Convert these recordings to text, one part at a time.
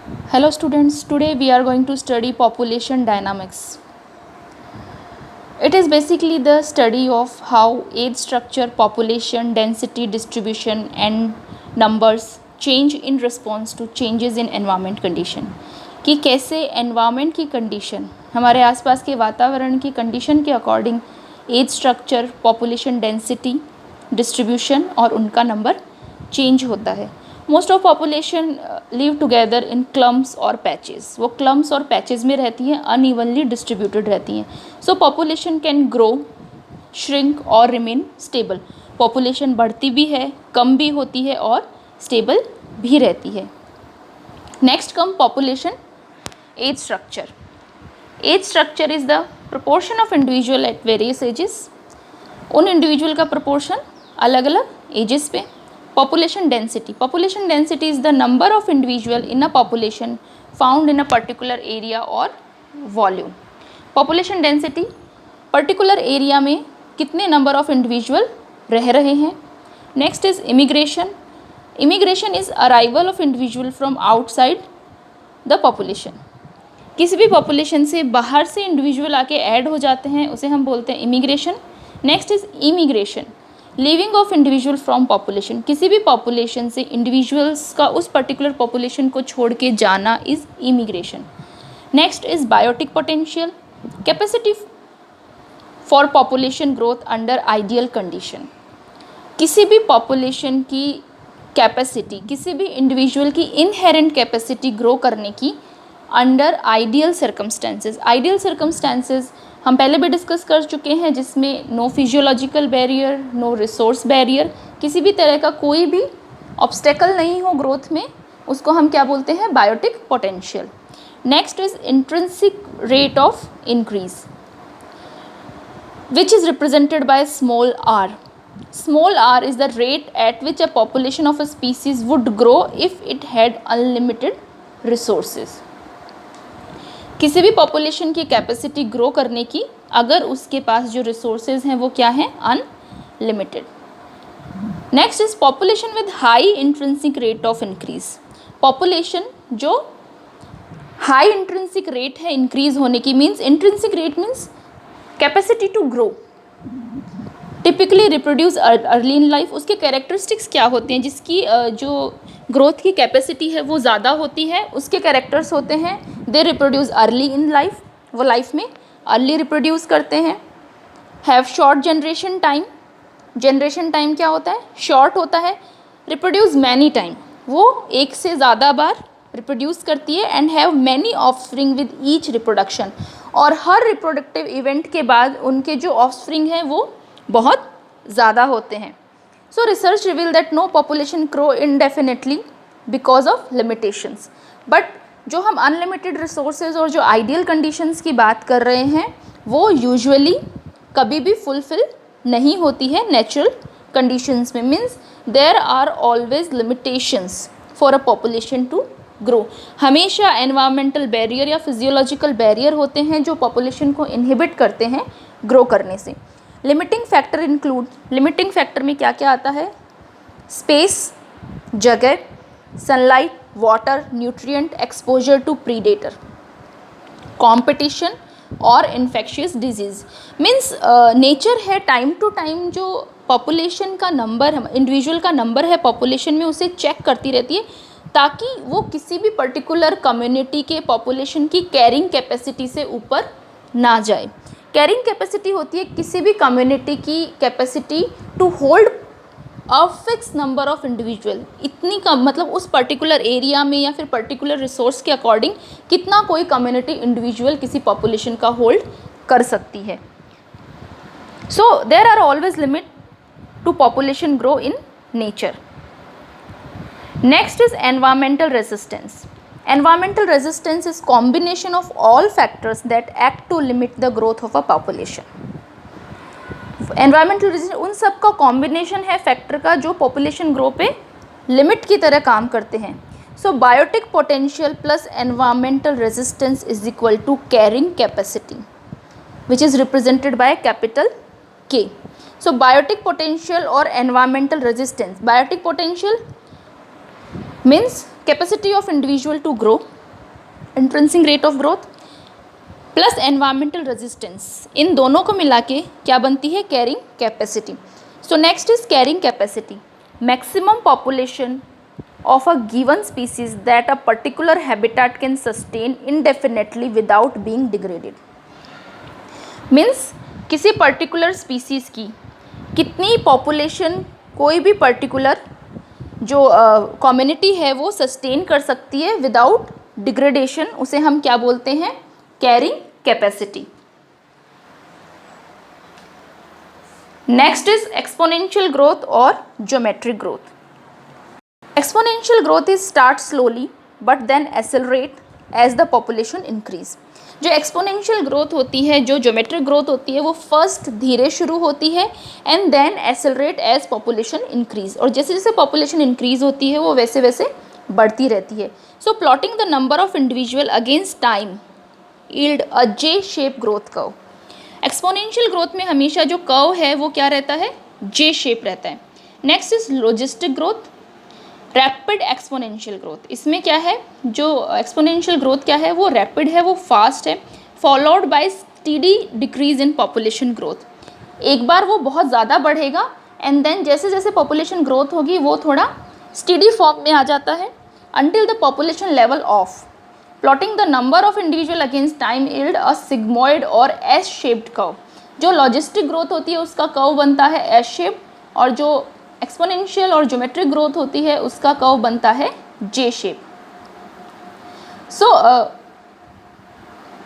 Hello students, today we are going to study population dynamics. It is basically the study of how age structure, population, density, distribution and numbers change in response to changes in environment condition. कि कैसे environment की condition, हमारे आसपास के वातावरण की condition के according age structure, population density, distribution और उनका number change होता है. Most of population live together in clumps और पैचेस. वो क्लम्स और पैचेस में रहती हैं, अनइवनली डिस्ट्रीब्यूटेड रहती हैं. सो पॉपुलेशन कैन ग्रो, श्रिंक और रिमेन स्टेबल. पॉपुलेशन बढ़ती भी है, कम भी होती है और स्टेबल भी रहती है. Next come population age structure. Age structure is the proportion of individual at various ages. उन इंडिविजुअल का प्रोपोर्शन अलग अलग एजेस पे. Population density. Population density is the number of individual in a population found in a particular area or volume. Population density particular area में कितने number of individual रह रहे हैं. Next is immigration. Immigration is arrival of individual from outside the population. किसी भी population से बाहर से individual आके add हो जाते हैं, उसे हम बोलते हैं immigration. Next is immigration. Living of individual from population. किसी भी पॉपुलेशन से इंडिविजुअल्स का उस पर्टिकुलर पॉपुलेशन को छोड़ के जाना is immigration. Next is biotic potential. Capacity for population growth under ideal condition. किसी भी पॉपुलेशन की कैपेसिटी, किसी भी इंडिविजुअल की इनहेरेंट कैपेसिटी ग्रो करने की under ideal circumstances. Ideal circumstances हम पहले भी डिस्कस कर चुके हैं, जिसमें no physiological barrier, no resource barrier, किसी भी तरह का कोई भी ऑब्स्टेकल नहीं हो ग्रोथ में, उसको हम क्या बोलते हैं, biotic potential. Next is intrinsic rate of increase which is represented by small R. Small R is the rate at which a population of a species would grow if it had unlimited resources. किसी भी population की capacity grow करने की अगर उसके पास जो resources हैं वो क्या हैं, unlimited. Next is population with high intrinsic rate of increase. Population जो हाई इंट्रिंसिक रेट है इंक्रीज होने की, means intrinsic rate means capacity to grow, typically reproduce early in life. उसके कैरेक्टरिस्टिक्स क्या होते हैं, जिसकी जो ग्रोथ की कैपेसिटी है वो ज़्यादा होती है, उसके कैरेक्टर्स होते हैं they reproduce early in life, वो लाइफ में अर्ली रिप्रोड्यूस करते हैं. Have short generation time. Generation time क्या होता है, शॉर्ट होता है. रिप्रोड्यूस मैनी टाइम, वो एक से ज़्यादा बार रिप्रोड्यूस करती है. And have many offspring with each reproduction. और हर रिप्रोडक्टिव इवेंट के बाद उनके जो ऑफस्प्रिंग हैं वो बहुत ज़्यादा होते हैं. So research reveal that no population grow indefinitely because of limitations. But जो हम unlimited resources और जो ideal conditions की बात कर रहे हैं वो usually कभी भी fulfill नहीं होती है natural conditions में. Means there are always limitations for a population to grow. हमेशा environmental barrier या physiological barrier होते हैं जो population को inhibit करते हैं grow करने से. Limiting factor include. Limiting factor में क्या क्या आता है, स्पेस, जगह, sunlight, water, nutrient, exposure to predator, competition और इन्फेक्शियस डिजीज़. मीन्स नेचर है टाइम टू टाइम जो पॉपुलेशन का नंबर है, इंडिविजुअल का नंबर है पॉपुलेशन में, उसे चेक करती रहती है ताकि वो किसी भी पर्टिकुलर कम्युनिटी के पॉपुलेशन की कैरिंग कैपेसिटी से ऊपर ना जाए. कैरिंग कैपेसिटी होती है किसी भी कम्युनिटी की capacity to hold a fix number of individual. इतनी कम मतलब उस पर्टिकुलर एरिया में या फिर पर्टिकुलर रिसोर्स के अकॉर्डिंग कितना कोई कम्युनिटी इंडिविजुअल किसी पॉपुलेशन का होल्ड कर सकती है. So there are always limit to population grow in nature. Next is environmental resistance. Environmental resistance is combination of all factors that act to limit the growth of a population. Environmental resistance उन सब का combination है factor का जो population grow पे limit की तरह काम करते हैं. So biotic potential plus environmental resistance is equal to carrying capacity, which is represented by capital K. So biotic potential or environmental resistance. Biotic potential means capacity of individual to grow. Intrinsic rate of growth plus environmental resistance, इन दोनों को मिला के क्या बनती है? Carrying capacity. So next is carrying capacity, maximum population of a given species that a particular habitat can sustain indefinitely without being degraded. Means किसी particular species की कितनी पॉपुलेशन कोई भी पर्टिकुलर जो कम्युनिटी है वो सस्टेन कर सकती है विदाउट डिग्रेडेशन, उसे हम क्या बोलते हैं? Carrying capacity. Next is exponential growth और geometric growth. Exponential growth is start slowly but then accelerate as the population increase. जो एक्सपोनेंशियल ग्रोथ होती है, जो ज्योमेट्रिक ग्रोथ होती है, वो फर्स्ट धीरे शुरू होती है and then accelerate as population increase, और जैसे जैसे पॉपुलेशन इंक्रीज होती है वो वैसे वैसे बढ़ती रहती है. So plotting the number of individual against time yield a J shape growth curve. Exponential growth में हमेशा जो कर्व है वो क्या रहता है? जे शेप रहता है. Next is logistic growth, rapid exponential growth. इसमें क्या है? जो एक्सपोनेंशियल ग्रोथ क्या है? वो रैपिड है, वो फास्ट है, followed by steady decrease in population growth. एक बार वो बहुत ज़्यादा बढ़ेगा एंड देन जैसे जैसे पॉपुलेशन ग्रोथ होगी वो थोड़ा स्टीडी फॉर्म में आ जाता है until the population level of. Plotting the number of individual against time yield a sigmoid और S shaped curve. जो लॉजिस्टिक ग्रोथ होती है उसका कर्व बनता है S शेप, और जो एक्सपोनेंशियल और ज्योमेट्रिक ग्रोथ होती है उसका कर्व बनता है J shape. So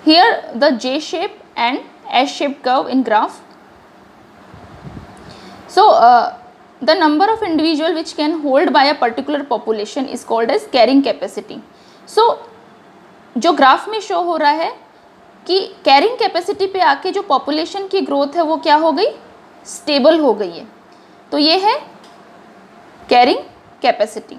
here the J shape and S shape curve in graph. So the number of individual which can hold by a particular population is called as carrying capacity. So जो graph में show हो रहा है कि carrying capacity पे आके जो population की ग्रोथ है वो क्या हो गई? स्टेबल हो गई है. तो ये है carrying capacity.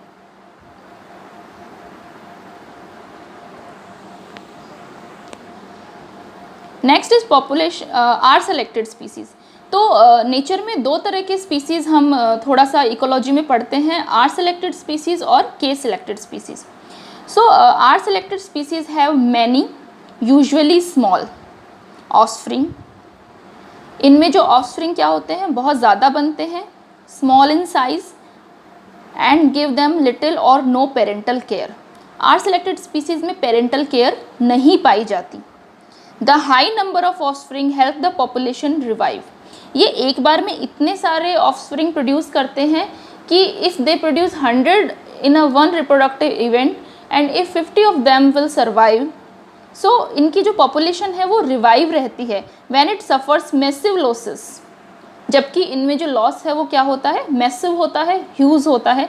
Next is population R selected species. तो नेचर में दो तरह के स्पीसीज़ हम थोड़ा सा इकोलॉजी में पढ़ते हैं, आर सेलेक्टेड स्पीसीज़ और K selected species. So R selected species have many usually small offspring. इनमें जो ऑफस्प्रिंग क्या होते हैं? बहुत ज़्यादा बनते हैं, small in size and give them little और no parental care. R selected species में पेरेंटल केयर नहीं पाई जाती. The high number of offspring help the population revive. ये एक बार में इतने सारे ऑफस्प्रिंग प्रोड्यूस करते हैं कि if they produce 100 in a one reproductive event and if 50 of them will survive, so इनकी जो पॉपुलेशन है वो रिवाइव रहती है when it suffers massive losses. जबकि इनमें जो लॉस है वो क्या होता है? मैसिव होता है, ह्यूज होता है.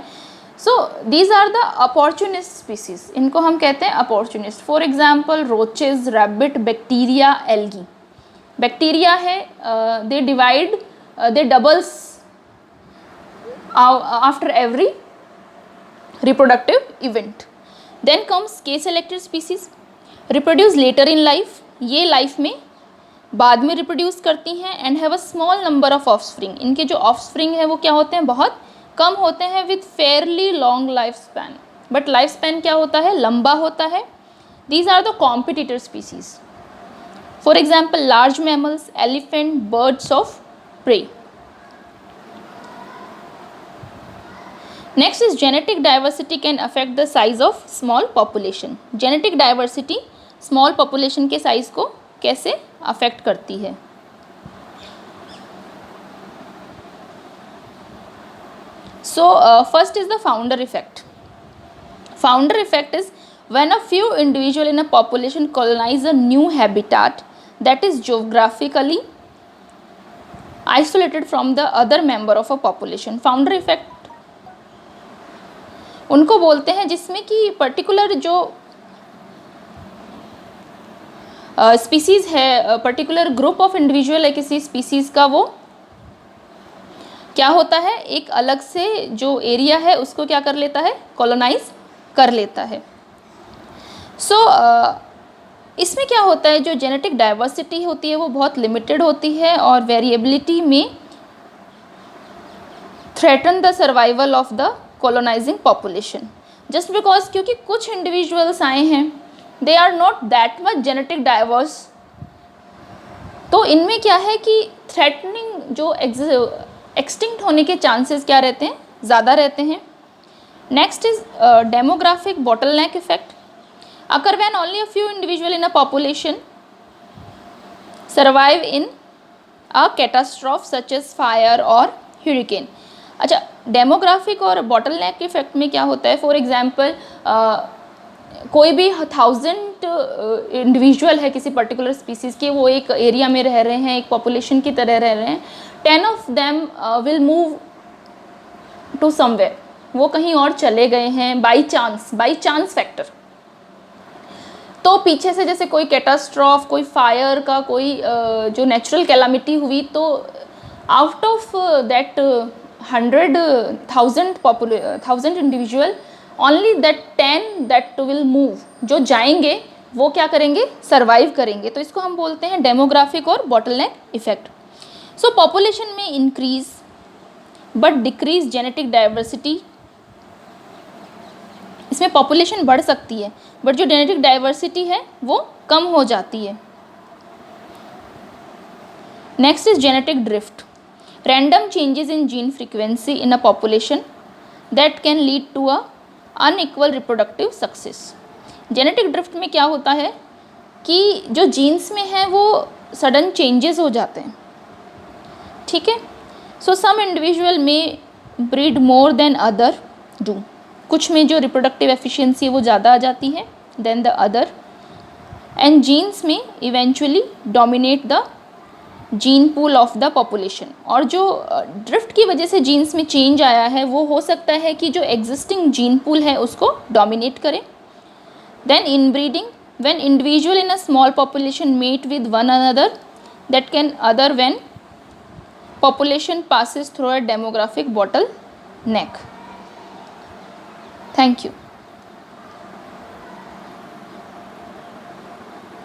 So these are the opportunist species. इनको हम कहते हैं opportunist. For example roaches, rabbit, bacteria, algae. Bacteria है, they divide, they doubles after every reproductive event. Then comes K selected species, reproduce later in life. ये life में बाद में reproduce करती हैं and have a small number of offspring. इनके जो offspring है वो क्या होते हैं? बहुत कम होते हैं with fairly long life span. But life span क्या होता है? लंबा होता है. These are the competitor species. For example large mammals, elephant, birds of prey. Next is genetic diversity can affect the size of small population. Genetic diversity small population के size को कैसे affect करती है? So first is the founder effect. Founder effect is when a few individual in a population colonize a new habitat that is geographically isolated from the other member of a population. Founder effect उनको बोलते हैं जिसमें कि particular जो species है, particular group of individual है किसी species का, वो क्या होता है? एक अलग से जो एरिया है उसको क्या कर लेता है? कॉलोनाइज कर लेता है. सो इसमें क्या होता है? जो जेनेटिक डाइवर्सिटी होती है वो बहुत लिमिटेड होती है और वेरिएबिलिटी में threaten the survival of the colonising population. Just because क्योंकि कुछ इंडिविजुअल्स आए हैं they are not that much genetic diverse. तो इनमें क्या है कि थ्रेटनिंग जो एक्सटिंक्ट होने के चांसेस क्या रहते हैं, ज़्यादा रहते हैं। Next is demographic bottleneck effect occur when only a few individual in a population survive in a catastrophe such as fire और हरिकेन। अच्छा, डेमोग्राफिक और बॉटलनेक इफेक्ट में क्या होता है, फॉर एग्जांपल कोई भी 1000 इंडिविजुअल है किसी पर्टिकुलर स्पीसीज़ के, वो एक एरिया में रह रहे हैं, एक पॉपुलेशन की तरह रह रहे हैं, 10 of them will move to somewhere, वो कहीं और चले गए हैं बाई चांस फैक्टर। तो पीछे से जैसे कोई कैटास्ट्रॉफ, कोई फायर का कोई जो नेचुरल कैलामिटी हुई, तो out of that 100,000 individual only that 10 that will move, जो जाएंगे वो क्या करेंगे, सर्वाइव करेंगे। तो इसको हम बोलते हैं डेमोग्राफिक और बॉटलनेक इफेक्ट। सो पॉपुलेशन में increase but decrease genetic diversity, इसमें पॉपुलेशन बढ़ सकती है बट जो जेनेटिक डाइवर्सिटी है वो कम हो जाती है। Next is genetic drift, random changes in gene frequency in a population that can lead to a unequal reproductive success. Genetic drift में क्या होता है कि जो जीन्स में है वो सडन चेंजेस हो जाते हैं, ठीक है। सो सम इंडिविजुअल में breed more than other do, कुछ में जो रिप्रोडक्टिव एफिशिएंसी है वो ज़्यादा आ जाती है then the other, and genes में eventually dominate the gene pool of the population. और जो ड्रिफ्ट की वजह से जीन्स में चेंज आया है वो हो सकता है कि जो एग्जिस्टिंग जीन पूल है उसको डोमिनेट करे। Then inbreeding, when individual in a small population mate with one another that can other when population passes through a demographic bottleneck. Thank you.